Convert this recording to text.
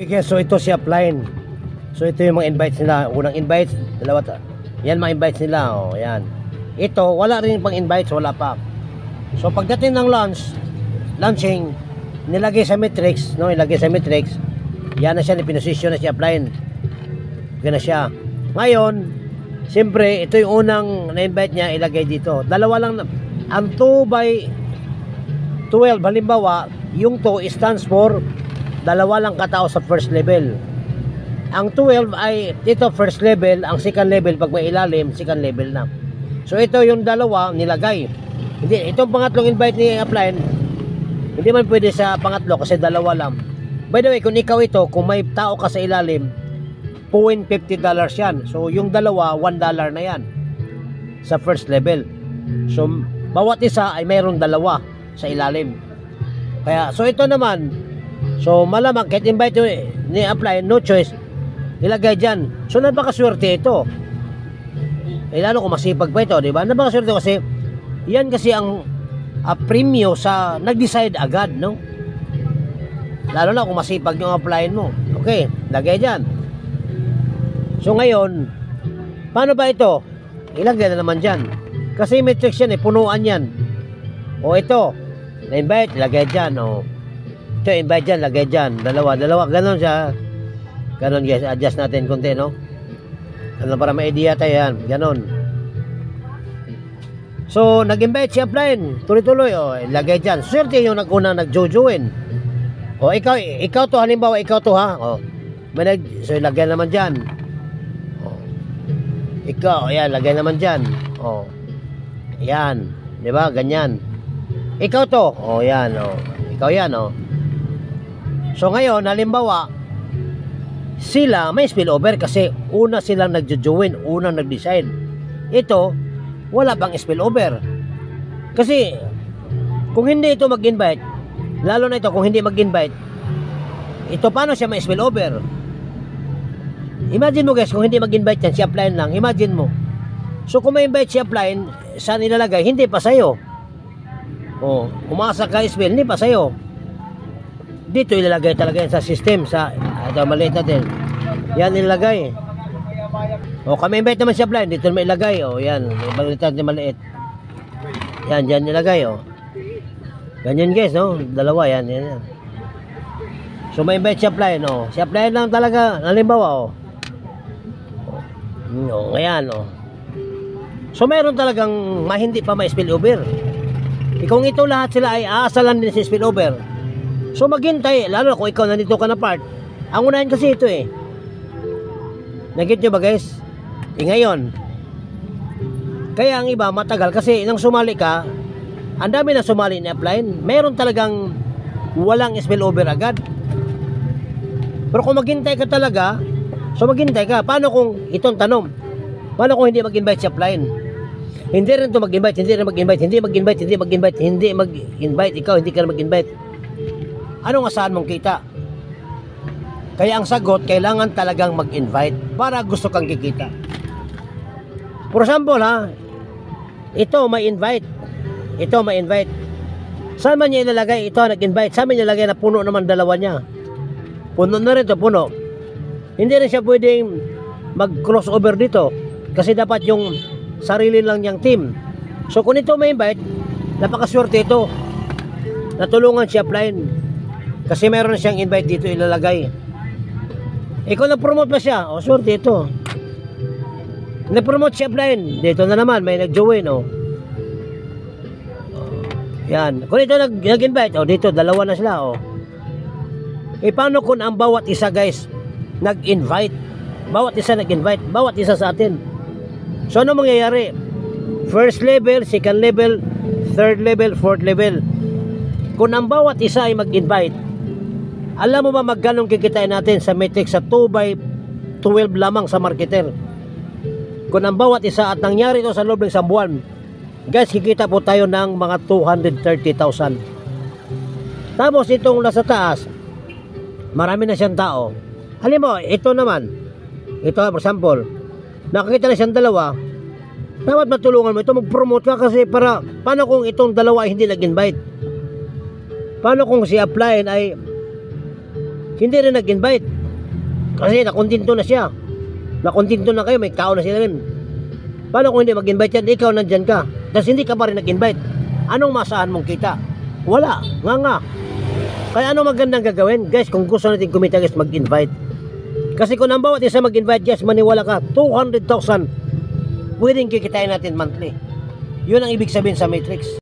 Okay, so ito si upline. So ito yung mga invites nila. Unang invites, dalawa. Yan mga invites nila. Oh, yan. Ito, wala rin pang invites, wala pa. So pagdating ng launching, nilagay sa matrix, no? Ilagay sa matrix. Yan na siya, pinasisyon na si upline. Yan na siya. Ngayon, siyempre, ito yung unang na-invite niya, ilagay dito. Dalawa lang, ang 2 by 12, halimbawa, yung 2 stands for dalawa lang katao sa first level. Ang 12 ay ito first level, ang second level pag may ilalim, second level na. So ito yung dalawa nilagay. Hindi, itong pangatlong invite ni upline, hindi man pwede sa pangatlo kasi dalawa lang. By the way, kung ikaw ito, kung may tao ka sa ilalim, $50 yan. So yung dalawa, $1 na yan sa first level. So bawat isa ay mayroong dalawa sa ilalim. Kaya, so ito naman, so malamang kahit invite ni apply, no choice, ilagay dyan. So napakaswerte ito. Lalo kung masipag pa ito, di ba? Napakaswerte kasi yan kasi ang premyo sa nag-decide agad, no? Lalo na kung masipag yung applyin mo. Okay, lagay dyan. So ngayon, paano ba ito? Ilagay na naman dyan. Kasi matrix yan punuan yan. O ito, na-invite, ilagay dyan. O ito, invite dyan, lagay dyan. Dalawa, ganon siya. Ganon guys, adjust natin konti, no? Ano para may idea tayo yan, ganon. So, nag-invite si upline, tuloy-tuloy, o, lagay dyan. Swerte yung nag-una nag-jojoin. O, ikaw to, halimbawa, ikaw to, ha? O, so, ilagay naman dyan. O, ikaw, ayan, lagay naman dyan. O, yan, di ba, ganyan. Ikaw to, o, yan, o. Ikaw yan, o. So ngayon, halimbawa, sila may spillover kasi una silang nagjo-join, unang nag-decide. Ito, wala pang spillover. Kasi, kung hindi ito mag-invite, lalo na ito kung hindi mag-invite, ito paano siya may spillover? Imagine mo guys, kung hindi mag-invite yan, si upline lang, imagine mo. So kung may invite si upline, saan ilalagay? Hindi pa sa'yo. O, umasa ka spill, hindi pa sa'yo. Dito ilalagay talaga yan sa system, sa ito maliit natin. Yan ilalagay. O kami invite naman siya blind, dito naman ilagay. O yan, maliit natin maliit. Yan, dyan ilagay. O ganyan guys, no? Dalawa yan, yan. So may invite siya blind. O siya blind lang talaga, halimbawa. O ngayon. O so mayroon talagang hindi pa may spillover. Kung ito lahat sila ay aasalan din si spillover, so maghintay, lalo kung ikaw nandito ka na part. Ang unahin kasi ito Nagit nyo ba guys? Ngayon, kaya ang iba matagal kasi nang sumali ka, ang dami na sumali ni upline, meron talagang walang spillover agad. Pero kung maghintay ka talaga, so maghintay ka. Paano kung itong tanong? Paano kung hindi mag-invite si upline? Hindi rin ito mag-invite, hindi rin mag-invite, hindi mag-invite, hindi mag-invite, hindi mag-invite, ikaw hindi ka na mag-invite. Anong asahan mong kita? Kaya ang sagot, kailangan talagang mag-invite para gusto kang kikita. For example, ha, ito may invite. Ito may invite. Saan man niya ilalagay? Ito nag-invite. Saan man niya ilalagay na puno naman dalawa niya? Puno na rin ito, puno. Hindi rin siya pwedeng mag-crossover dito. Kasi dapat yung sarili lang niyang team. So kung ito may invite, napakaswerte ito. Natulungan siya upline. Kasi meron siyang invite dito ilalagay. Ikaw nag-promote pa siya. O, swerte ito. Nag-promote siya upline. Dito na naman, may nag-join. O. Yan. Kung ito nag-invite, o, dito, dalawa na sila. O. Paano kung ang bawat isa, guys, nag-invite? Bawat isa nag-invite. Bawat isa sa atin. So, ano mangyayari? First level, second level, third level, fourth level. Kung ang bawat isa ay mag-invite, alam mo ba magkanong kikitain natin sa matrix sa 2 by 12 lamang sa marketer? Kung ang bawat isa at nangyari ito sa loob ng isang buwan, guys, kikita po tayo ng mga 230,000. Tapos itong nasa taas, marami na siyang tao. Halimbawa, ito naman, ito for example, nakakita na siyang dalawa, dapat matulungan mo ito, mag-promote ka kasi para, paano kung itong dalawa ay hindi nag-invite? Paano kung si upline ay hindi rin nag-invite. Kasi nakontento na siya. Nakontento na kayo, may tao na sila rin. Paano kung hindi mag-invite yan? Ikaw nandyan ka. Tapos hindi ka pa rin nag-invite. Anong masahan mong kita? Wala. Nga. Kaya ano magandang gagawin? Guys, kung gusto natin kumita guys, mag-invite. Kasi kung ang bawat isa mag-invite guys, maniwala ka, 200,000 pwedeng kikitain natin monthly. Yun ang ibig sabihin sa Matrix.